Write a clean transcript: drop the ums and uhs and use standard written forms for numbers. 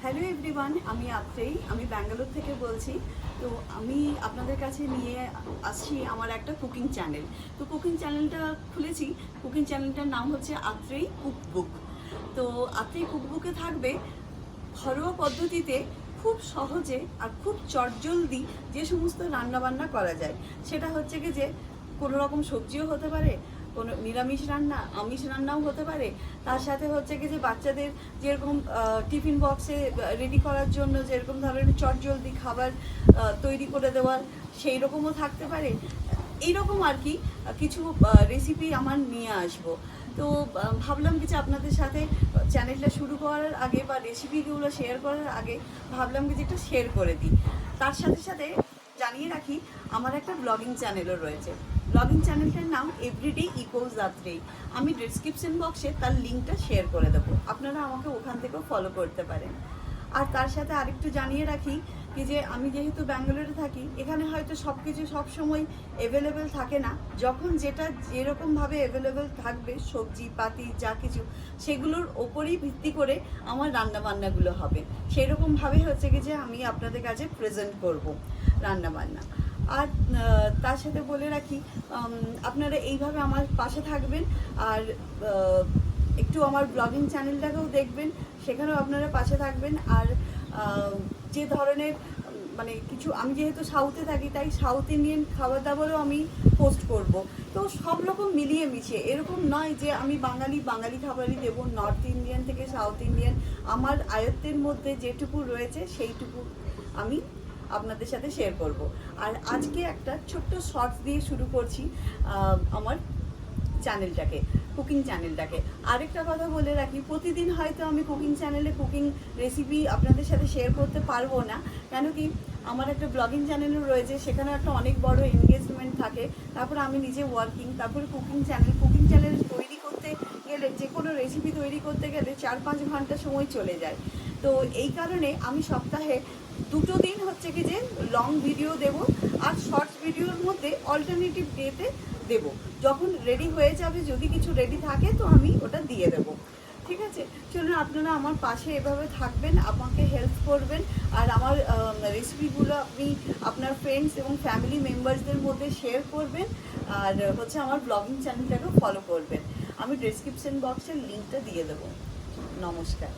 Hello everyone, আমি আত্রেই, আমি ব্যাঙ্গালোর থেকে বলছি। তো আমি আপনাদের কাছে নিয়ে আসছি আমার একটা কুকিং চ্যানেল। তো কুকিং চ্যানেলটা খুলেছি, কুকিং চ্যানেলটার নাম হচ্ছে আত্রেই কুকবুক। তো আত্রেই কুকবুকে থাকবে ঘরোয়া পদ্ধতিতে খুব সহজে আর খুব চটজলদি যে সমস্ত রান্নাবান্না করা যায়। সেটা হচ্ছে কি যে কোনো রকম সবজিও হতে পারে, কোনো নিরামিষ রান্না, আমিষ রান্নাও হতে পারে। তার সাথে হচ্ছে কি যে বাচ্চাদের যেরকম টিফিন বক্সে রেডি করার জন্য যেরকম ধরনের চটজলদি খাবার তৈরি করে দেওয়ার সেই রকমও থাকতে পারে। এইরকম আর কি কিছু রেসিপি আমার নিয়ে আসবো। তো ভাবলাম কি যে আপনাদের সাথে চ্যানেলটা শুরু করার আগে বা রেসিপিগুলো শেয়ার করার আগে ভাবলাম কি যে একটু শেয়ার করে দিই। তার সাথে সাথে জানিয়ে রাখি আমার একটা ব্লগিং চ্যানেলও রয়েছে। ব্লগিং চ্যানেলটার নাম এভরিডে ইকোজ আত্রেই। আমি ডেসক্রিপশন বক্সে তার লিঙ্কটা শেয়ার করে দেবো, আপনারা আমাকে ওখান থেকেও ফলো করতে পারেন। আর তার সাথে আরেকটু জানিয়ে রাখি কি যে আমি যেহেতু ব্যাঙ্গালোরে থাকি, এখানে হয়তো সব কিছু সবসময় অ্যাভেলেবেল থাকে না। যখন যেটা যেরকমভাবে অ্যাভেলেবেল থাকবে সবজি পাতি যা কিছু, সেগুলোর ওপরেই ভিত্তি করে আমার রান্নাবান্নাগুলো হবে। সেই রকমভাবে হচ্ছে কি যে আমি আপনাদের কাছে প্রেজেন্ট করব রান্নাবান্না। আর তার সাথে বলে রাখি আপনারা এইভাবে আমার পাশে থাকবেন। আর একটু আমার ব্লগিং চ্যানেলটাকেও দেখবেন, সেখানেও আপনারা পাশে থাকবেন। আর যে ধরনের মানে কিছু, আমি যেহেতু সাউথে থাকি তাই সাউথ ইন্ডিয়ান খাবার দাবারও আমি পোস্ট করব। তো সব রকম মিলিয়ে মিশিয়ে, এরকম নয় যে আমি বাঙালি খাবারই দেবো, নর্থ ইন্ডিয়ান থেকে সাউথ ইন্ডিয়ান, আমার আয়ত্তের মধ্যে যেটুকু রয়েছে সেইটুকু আমি আপনাদের সাথে শেয়ার করব। আর আজকে একটা ছোট্ট শর্টস দিয়ে শুরু করছি আমার চ্যানেলটাকে, কুকিং চ্যানেলটাকে। আরেকটা কথা বলে রাখি, প্রতিদিন হয়তো আমি কুকিং চ্যানেলে কুকিং রেসিপি আপনাদের সাথে শেয়ার করতে পারবো না, কেন কি আমার একটা ব্লগিং চ্যানেলও রয়েছে, সেখানে একটা অনেক বড় এনগেজমেন্ট থাকে। তারপর আমি নিজে ওয়ার্কিং, তারপরে কুকিং চ্যানেল তৈরি করতে গেলে, যে কোনো রেসিপি তৈরি করতে গেলে 4-5 ঘন্টা সময় চলে যায়। তো এই কারণে আমি সপ্তাহে 2 দিন হচ্ছে কি যে লং ভিডিও দেব, আর শর্টস ভিডিওর মধ্যে অল্টারনেটিভ ডেতে দেব। যখন রেডি হয়ে যাবে, যদি কিছু রেডি থাকে তো আমি ওটা দিয়ে দেব। ঠিক আছে, চলুন আপনারা আমার পাশে এভাবে থাকবেন, আমাকে হেল্প করবেন। আর আমার রেসিপিগুলো আপনি আপনার ফ্রেন্ডস এবং ফ্যামিলি মেম্বার্সদের মধ্যে শেয়ার করবেন। আর হচ্ছে আমার ব্লগিং চ্যানেলটাকেও ফলো করবেন। আমি ডেসক্রিপশন বক্সের লিঙ্কটা দিয়ে দেবো। নমস্কার।